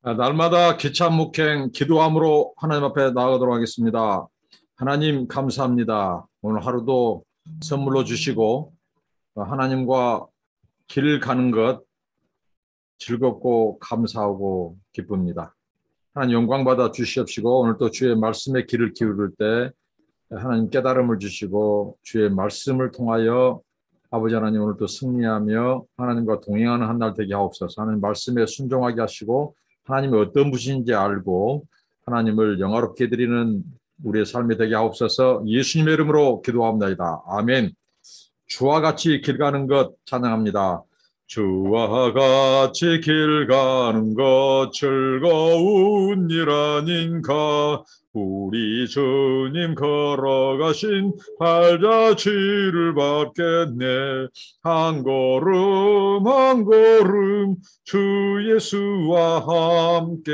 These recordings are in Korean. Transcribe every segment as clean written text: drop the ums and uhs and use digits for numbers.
날마다 기참 묵행 기도함으로 하나님 앞에 나아가도록 하겠습니다. 하나님 감사합니다. 오늘 하루도 선물로 주시고 하나님과 길 가는 것 즐겁고 감사하고 기쁩니다. 하나님 영광 받아 주시옵시고 오늘 또 주의 말씀에 귀를 기울일 때 하나님 깨달음을 주시고 주의 말씀을 통하여 아버지 하나님 오늘 또 승리하며 하나님과 동행하는 한 날 되게 하옵소서. 하나님 말씀에 순종하게 하시고 하나님이 어떤 분이신지 알고 하나님을 영화롭게 드리는 우리의 삶이 되게 하옵소서. 예수님의 이름으로 기도합니다. 아멘. 주와 같이 길 가는 것 찬양합니다. 주와 같이 길 가는 것 즐거운 일 아닌가. 우리 주님 걸어가신 발자취를 밟겠네. 한 걸음 한 걸음 주 예수와 함께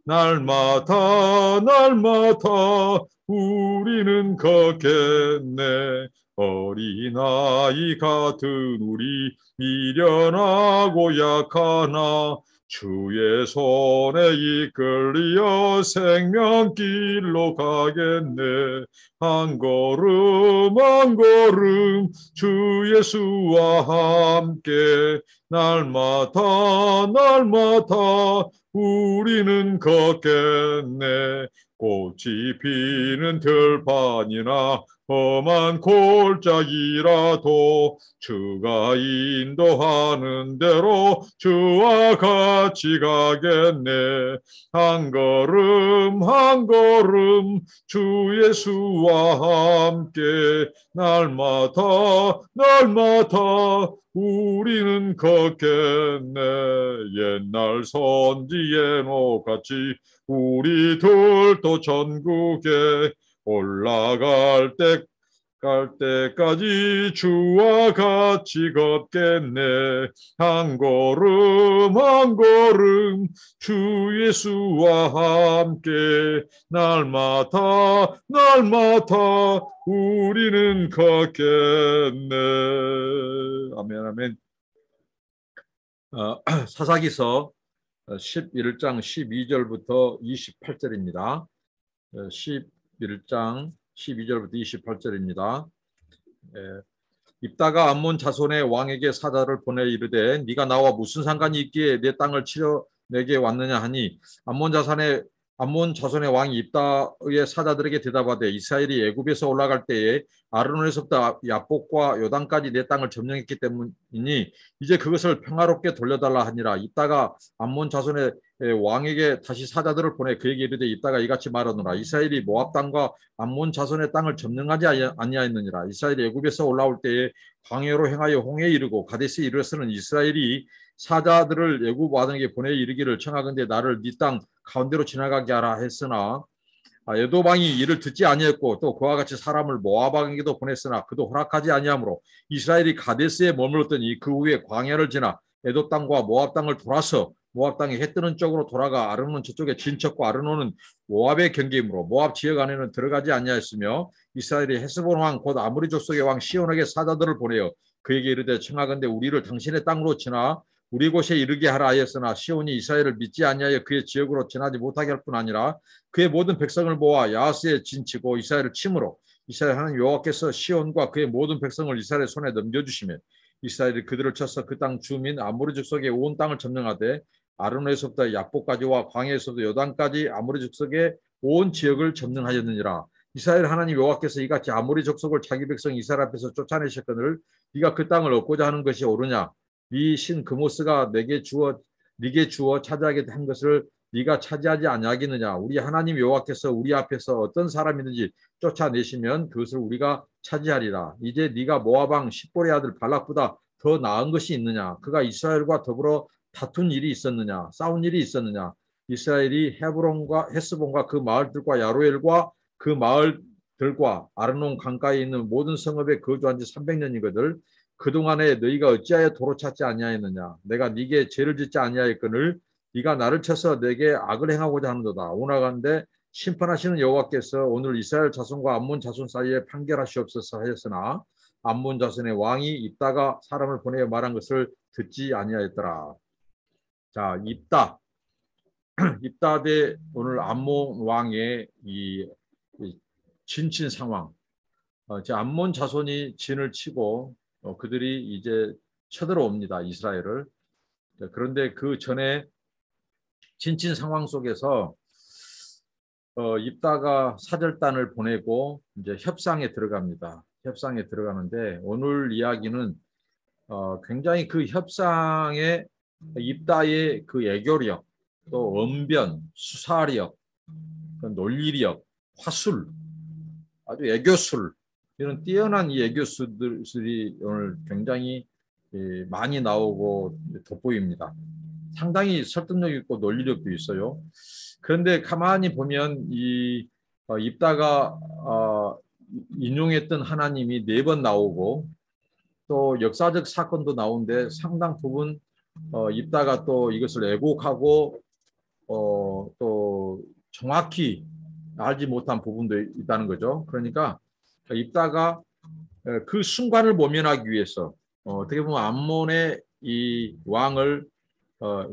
날마다 날마다 우리는 걷겠네. 어린아이 같은 우리 미련하고 약하나 주의 손에 이끌려 생명길로 가겠네. 한 걸음 한 걸음 주 예수와 함께 날마다 날마다 우리는 걷겠네. 꽃이 피는 들판이나 험한 골짜기라도 주가 인도하는 대로 주와 같이 가겠네. 한 걸음 한 걸음 주 예수와 함께 날마다 날마다 우리는 걷겠네. 옛날 선지의 노같이 우리들도 전국에 올라갈 갈 때까지 주와 같이 걷겠네. 한 걸음 한 걸음 주 예수와 함께 날마다 날마다 우리는 걷겠네. 아멘 아멘. 사사기서 11장 12절부터 28절입니다. 11장 12절부터 28절입니다. 입다가 암몬 자손의 왕에게 사자를 보내 이르되 네가 나와 무슨 상관이 있기에 내 땅을 치러 내게 왔느냐 하니 암몬 자손의 왕이 입다의 사자들에게 대답하되 이스라엘이 애굽에서 올라갈 때에 아르논에서부터 야복과 요단까지 내 땅을 점령했기 때문이니 이제 그것을 평화롭게 돌려달라 하니라. 입다가 암몬 자손의 왕에게 다시 사자들을 보내 그에게 이르되 입다가 이같이 말하노라. 이스라엘이 모압 땅과 암몬 자손의 땅을 점령하지 아니하였느니라. 이스라엘이 애굽에서 올라올 때에 광야로 행하여 홍해에 이르고 가데스에 이르러서는 이스라엘이 사자들을 애굽 왕에게 보내 이르기를 청하건대 나를 네 땅 가운데로 지나가게 하라 했으나 에돔 왕이 이를 듣지 아니했고 또 그와 같이 사람을 모압 왕에게도 보냈으나 그도 허락하지 아니하므로 이스라엘이 가데스에 머물렀더니 그 후에 광야를 지나 에돔 땅과 모압 땅을 돌아서 모압 땅의 해 뜨는 쪽으로 돌아가 아르논 저쪽에 진척고 아르논은 모압의 경계이므로 모압 지역 안에는 들어가지 아니하였으며 이스라엘이 헤스본 왕 곧 아모리 족속의 왕 시온에게 사자들을 보내어 그에게 이르되 청하건대 우리를 당신의 땅으로 지나 우리 곳에 이르게 하라 하였으나 시온이 이스라엘을 믿지 아니하여 그의 지역으로 지나지 못하게 할 뿐 아니라 그의 모든 백성을 모아 야하스에 진치고 이스라엘을 침으로 이스라엘 하나님 여호와께서 시온과 그의 모든 백성을 이스라엘의 손에 넘겨주시며 이스라엘이 그들을 쳐서 그 땅 주민 아모리 족속의 온 땅을 점령하되 아르논에서부터 야복까지와 광야에서도 요단까지 아모리 족속의 온 지역을 점령하였느니라. 이스라엘 하나님 여호와께서 이같이 아모리 족속을 자기 백성 이스라엘 앞에서 쫓아내셨거늘 네가 그 땅을 얻고자 하는 것이 옳으냐. 네 신 그모스가 네게 주어 차지하게 한 것을 네가 차지하지 아니하겠느냐. 우리 하나님 여호와께서 우리 앞에서 어떤 사람이든지 쫓아내시면 그것을 우리가 차지하리라. 이제 네가 모압 왕 십볼의 아들 발락보다 더 나은 것이 있느냐. 그가 이스라엘과 더불어 다툰 일이 있었느냐. 싸운 일이 있었느냐. 이스라엘이 헤브론과 헤스본과 그 마을들과 야로엘과 그 마을들과 아르논 강가에 있는 모든 성읍에 거주한 지 300년이거늘 그동안에 너희가 어찌하여 도로 찾지 아니하였느냐. 내가 네게 죄를 짓지 아니하였거늘 네가 나를 쳐서 내게 악을 행하고자 하는도다. 오나간데 심판하시는 여호와께서 오늘 이스라엘 자손과 암몬 자손 사이에 판결하시옵소서 하였으나 암몬 자손의 왕이 입다가 사람을 보내어 말한 것을 듣지 아니하였더라. 자, 입다. 입다 대 오늘 암몬 왕의 이 진친 상황. 이제 암몬 자손이 진을 치고 그들이 이제 쳐들어옵니다. 이스라엘을. 그런데 그 전에 진친 상황 속에서 입다가 사절단을 보내고 이제 협상에 들어갑니다. 협상에 들어가는데 오늘 이야기는 굉장히 그 협상에 입다의 그 애교력, 또 언변, 수사력, 논리력, 화술, 아주 애교술 이런 뛰어난 이 애교술들이 오늘 굉장히 많이 나오고 돋보입니다. 상당히 설득력 있고 논리력도 있어요. 그런데 가만히 보면 이 입다가 인용했던 하나님이 4번 나오고 또 역사적 사건도 나오는데 상당 부분 입다가 또 이것을 왜곡하고 또 정확히 알지 못한 부분도 있다는 거죠. 그러니까 입다가 그 순간을 모면하기 위해서 어떻게 보면 암몬의 이 왕을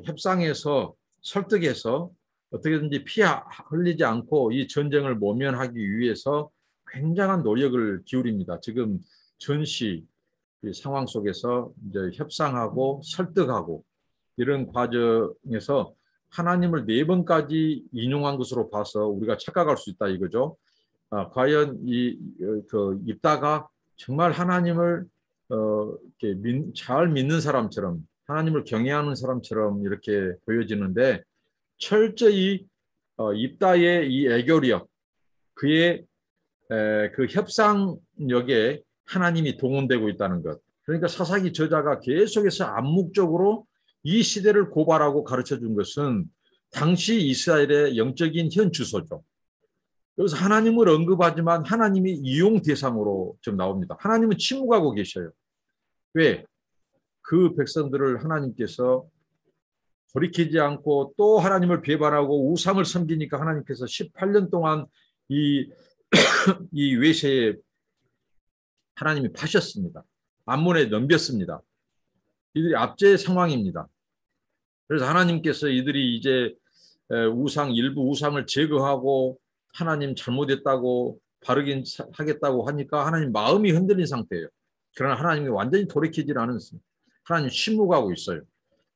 협상해서 설득해서 어떻게든지 피 흘리지 않고 이 전쟁을 모면하기 위해서 굉장한 노력을 기울입니다. 지금 전시 상황 속에서 이제 협상하고 설득하고 이런 과정에서 하나님을 4번까지 인용한 것으로 봐서 우리가 착각할 수 있다 이거죠. 과연 그 입다가 정말 하나님을 이렇게 잘 믿는 사람처럼 하나님을 경외하는 사람처럼 이렇게 보여지는데 철저히 입다의 이 애교력, 그의 그 협상력에 하나님이 동원되고 있다는 것. 그러니까 사사기 저자가 계속해서 암묵적으로 이 시대를 고발하고 가르쳐 준 것은 당시 이스라엘의 영적인 현 주소죠. 여기서 하나님을 언급하지만 하나님이 이용 대상으로 좀 나옵니다. 하나님은 침묵하고 계셔요. 왜? 그 백성들을 하나님께서 돌이키지 않고 또 하나님을 배반하고 우상을 섬기니까 하나님께서 18년 동안 이 외세에 하나님이 파셨습니다. 암몬에 넘겼습니다. 이들이 압제의 상황입니다. 그래서 하나님께서 이들이 이제 일부 우상을 제거하고 하나님 잘못했다고 바르긴 하겠다고 하니까 하나님 마음이 흔들린 상태예요. 그러나 하나님이 완전히 돌이키질 않았습니다. 하나님 침묵하고 있어요.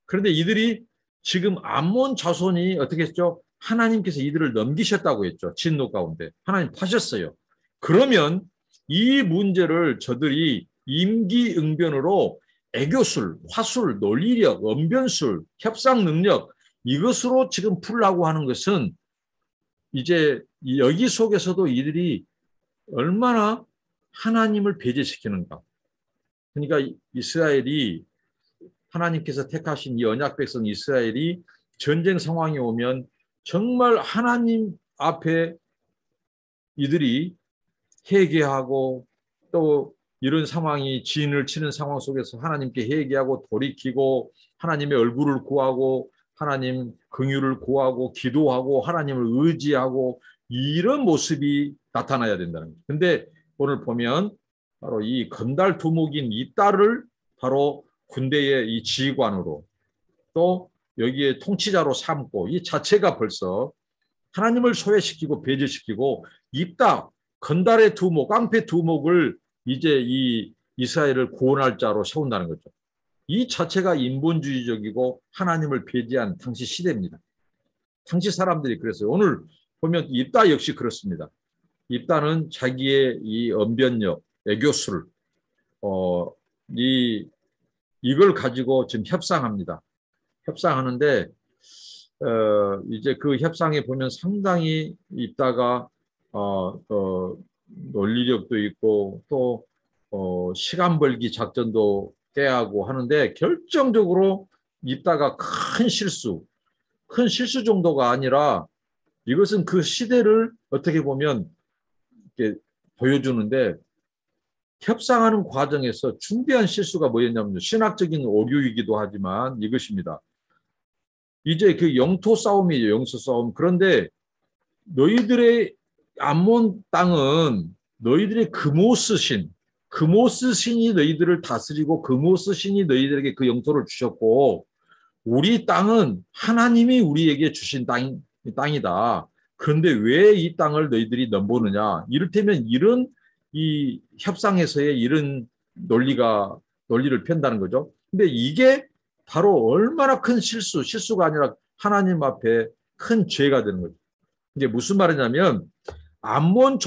그런데 이들이 지금 암몬 자손이 어떻게 했죠? 하나님께서 이들을 넘기셨다고 했죠. 진노 가운데. 하나님 파셨어요. 그러면 이 문제를 저들이 임기응변으로 애교술, 화술, 논리력, 언변술, 협상 능력 이것으로 지금 풀라고 하는 것은 이제 여기 속에서도 이들이 얼마나 하나님을 배제시키는가. 그러니까 이스라엘이 하나님께서 택하신 이 언약 백성 이스라엘이 전쟁 상황이 오면 정말 하나님 앞에 이들이 회개하고 또 이런 상황이 진을 치는 상황 속에서 하나님께 회개하고 돌이키고 하나님의 얼굴을 구하고 하나님 긍휼을 구하고 기도하고 하나님을 의지하고 이런 모습이 나타나야 된다는 거예요. 근데 오늘 보면 바로 이 건달 두목인 이 딸을 바로 군대의 이 지휘관으로 또 여기에 통치자로 삼고 이 자체가 벌써 하나님을 소외시키고 배제시키고 입다 건달의 두목, 깡패 두목을 이제 이 이스라엘을 구원할 자로 세운다는 거죠. 이 자체가 인본주의적이고 하나님을 배제한 당시 시대입니다. 당시 사람들이 그랬어요. 오늘 보면 입다 역시 그렇습니다. 입다는 자기의 이 언변력, 애교술, 이걸 가지고 지금 협상합니다. 협상하는데 이제 그 협상에 보면 상당히 입다가 논리력도 있고 또 시간 벌기 작전도 깨하고 하는데 결정적으로 입다가 큰 실수 정도가 아니라 이것은 그 시대를 어떻게 보면 이렇게 보여주는데 협상하는 과정에서 중대한 실수가 뭐였냐면 신학적인 오류이기도 하지만 이것입니다. 이제 그 영토 싸움이에요. 영토 싸움. 그런데 너희들의 암몬 땅은 너희들의 그모스 신이 너희들을 다스리고 그모스 신이 너희들에게 그 영토를 주셨고 우리 땅은 하나님이 우리에게 주신 땅이다. 그런데 왜 이 땅을 너희들이 넘보느냐? 이를테면 이런 이 협상에서의 이런 논리를 편다는 거죠. 근데 이게 바로 얼마나 큰 실수가 아니라 하나님 앞에 큰 죄가 되는 거죠. 이게 무슨 말이냐면 암몬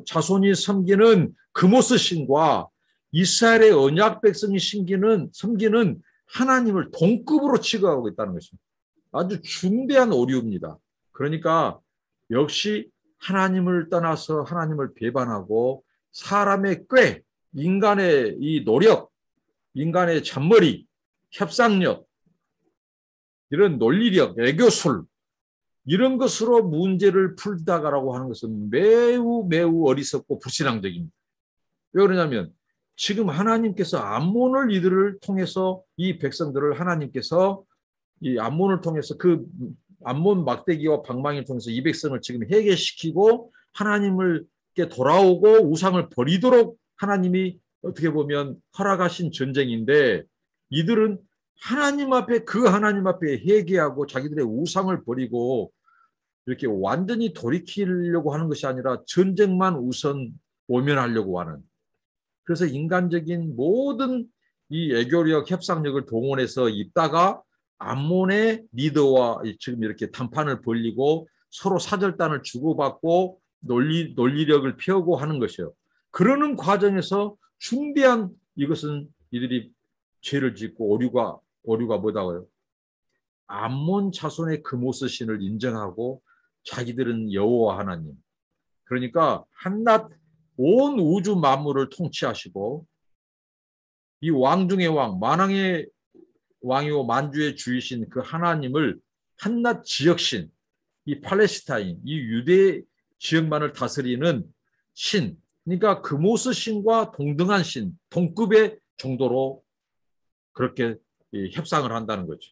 자손이 섬기는 그모스 신과 이스라엘의 언약 백성이 섬기는 하나님을 동급으로 취급하고 있다는 것입니다. 아주 중대한 오류입니다. 그러니까 역시 하나님을 떠나서 하나님을 배반하고 사람의 꾀, 인간의 이 노력, 인간의 잔머리, 협상력, 이런 논리력, 애교술 이런 것으로 문제를 풀다가라고 하는 것은 매우 매우 어리석고 불신앙적입니다. 왜 그러냐면 지금 하나님께서 암몬을 이들을 통해서 이 백성들을 하나님께서 이 암몬을 통해서 그 암몬 막대기와 방망이를 통해서 이 백성을 지금 해계시키고 하나님께 돌아오고 우상을 버리도록 하나님이 어떻게 보면 허락하신 전쟁인데 이들은 하나님 앞에 회개하고 자기들의 우상을 버리고 이렇게 완전히 돌이키려고 하는 것이 아니라 전쟁만 우선 모면하려고 하는. 그래서 인간적인 모든 이 애교력, 협상력을 동원해서 있다가 암몬의 리더와 지금 이렇게談판을 벌리고 서로 사절단을 주고받고 논리력을 펴고 하는 것이요. 그러는 과정에서 중대한 이것은 이들이 죄를 짓고 오류가 뭐다고요? 암몬 자손의 그모스 신을 인정하고 자기들은 여호와 하나님. 그러니까 한낱 온 우주 만물을 통치하시고 이 왕 중의 왕, 만왕의 왕이요 만주의 주이신 그 하나님을 한낱 지역신, 이 팔레스타인, 이 유대 지역만을 다스리는 신, 그러니까 그모스 신과 동등한 신, 동급의 정도로 그렇게 협상을 한다는 거죠.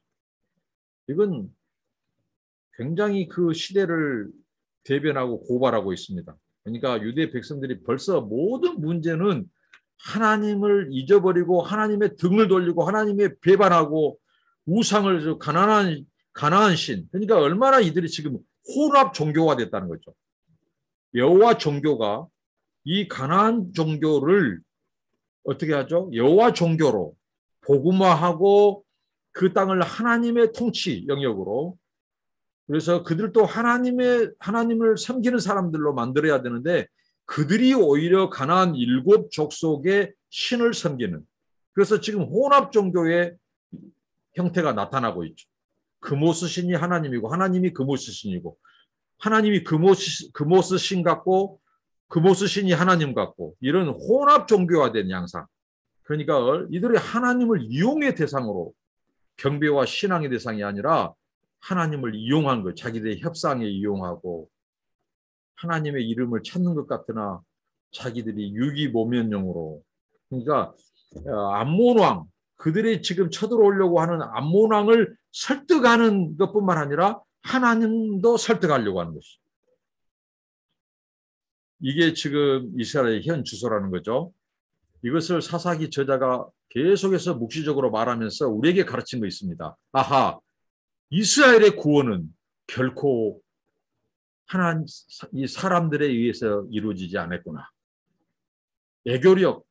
이건 굉장히 그 시대를 대변하고 고발하고 있습니다. 그러니까 유대 백성들이 벌써 모든 문제는 하나님을 잊어버리고 하나님의 등을 돌리고 하나님의 배반하고 우상을 가나안 신. 그러니까 얼마나 이들이 지금 혼합 종교가 됐다는 거죠. 여호와 종교가 이 가나안 종교를 어떻게 하죠? 여호와 종교로 복음화하고 그 땅을 하나님의 통치 영역으로 그래서 그들도 하나님을 섬기는 사람들로 만들어야 되는데 그들이 오히려 가나안 7족속의 신을 섬기는 그래서 지금 혼합 종교의 형태가 나타나고 있죠. 그모스 신이 하나님이고 하나님이 그모스 신이고 하나님이 그모스 신 같고 그모스 신이 하나님 같고 이런 혼합 종교화된 양상. 그러니까 이들이 하나님을 이용의 대상으로 경배와 신앙의 대상이 아니라 하나님을 이용한 것, 자기들의 협상에 이용하고 하나님의 이름을 찾는 것 같으나 자기들이 유기모면용으로 그러니까 암몬 왕 그들이 지금 쳐들어오려고 하는 암몬 왕을 설득하는 것뿐만 아니라 하나님도 설득하려고 하는 것이죠. 이게 지금 이스라엘의 현 주소라는 거죠. 이것을 사사기 저자가 계속해서 묵시적으로 말하면서 우리에게 가르친 거 있습니다. 아하, 이스라엘의 구원은 결코 이 사람들에 의해서 이루어지지 않았구나. 애교력,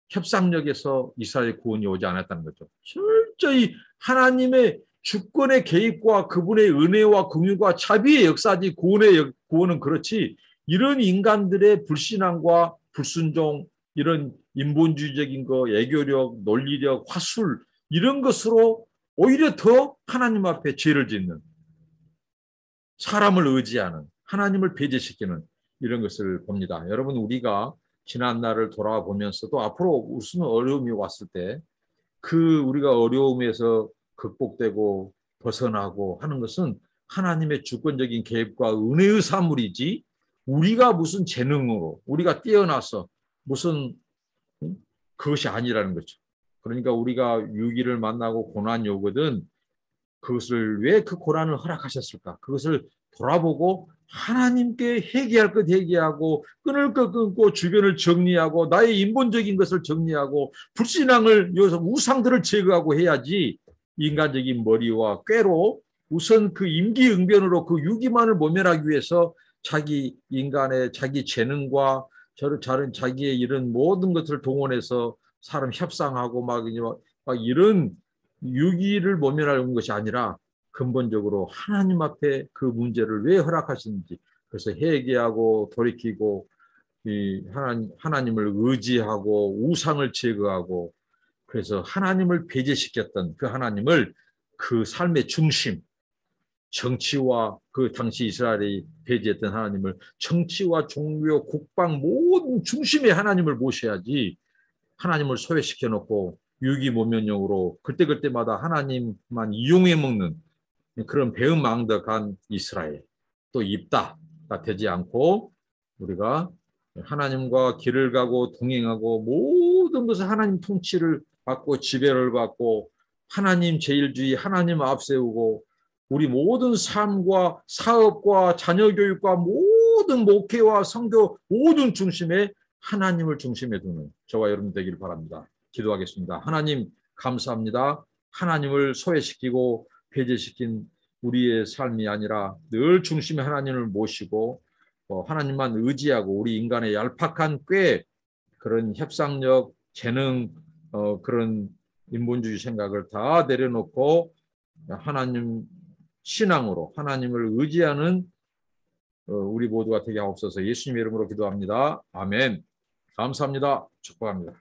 협상력에서 이스라엘 구원이 오지 않았다는 거죠. 철저히 하나님의 주권의 개입과 그분의 은혜와 긍휼과 자비의 역사지 구원은 그렇지 이런 인간들의 불신앙과 불순종 이런 인본주의적인 거, 애교력, 논리력, 화술 이런 것으로 오히려 더 하나님 앞에 죄를 짓는 사람을 의지하는 하나님을 배제시키는 이런 것을 봅니다. 여러분 우리가 지난 날을 돌아보면서도 앞으로 무슨 어려움이 왔을 때 그 우리가 어려움에서 극복되고 벗어나고 하는 것은 하나님의 주권적인 개입과 은혜의 산물이지 우리가 무슨 재능으로 우리가 뛰어나서 무슨 그것이 아니라는 거죠. 그러니까 우리가 위기를 만나고 고난이 오거든 그것을 왜 그 고난을 허락하셨을까? 그것을 돌아보고 하나님께 회개할 것 회개하고 끊을 것 끊고 주변을 정리하고 나의 인본적인 것을 정리하고 불신앙을 여기서 우상들을 제거하고 해야지 인간적인 머리와 꾀로 우선 그 임기응변으로 그 유기만을 모면하기 위해서 자기 인간의 자기 재능과 다른 자기의 이런 모든 것을 동원해서 사람 협상하고 막 이런 유기를 모면하는 것이 아니라 근본적으로 하나님 앞에 그 문제를 왜 허락하시는지, 그래서 회개하고 돌이키고 하나님을 의지하고 우상을 제거하고, 그래서 하나님을 배제시켰던 그 하나님을 그 삶의 중심, 정치와 그 당시 이스라엘이 배제했던 하나님을 정치와 종교, 국방 모든 중심에 하나님을 모셔야지, 하나님을 소외시켜 놓고 유기모면용으로 그때그때마다 하나님만 이용해 먹는 그런 배은망덕한 이스라엘, 또 입다가 되지 않고 우리가 하나님과 길을 가고 동행하고 모든 것을 하나님 통치를 받고 지배를 받고 하나님 제일주의, 하나님 앞세우고 우리 모든 삶과 사업과 자녀 교육과 모든 목회와 선교 모든 중심에 하나님을 중심에 두는 저와 여러분 되기를 바랍니다. 기도하겠습니다. 하나님 감사합니다. 하나님을 소외시키고 배제시킨 우리의 삶이 아니라 늘 중심에 하나님을 모시고 하나님만 의지하고 우리 인간의 얄팍한 꾀, 그런 협상력, 재능, 그런 인본주의 생각을 다 내려놓고 하나님 신앙으로 하나님을 의지하는 우리 모두가 되게 하옵소서. 예수님의 이름으로 기도합니다. 아멘. 감사합니다. 축복합니다.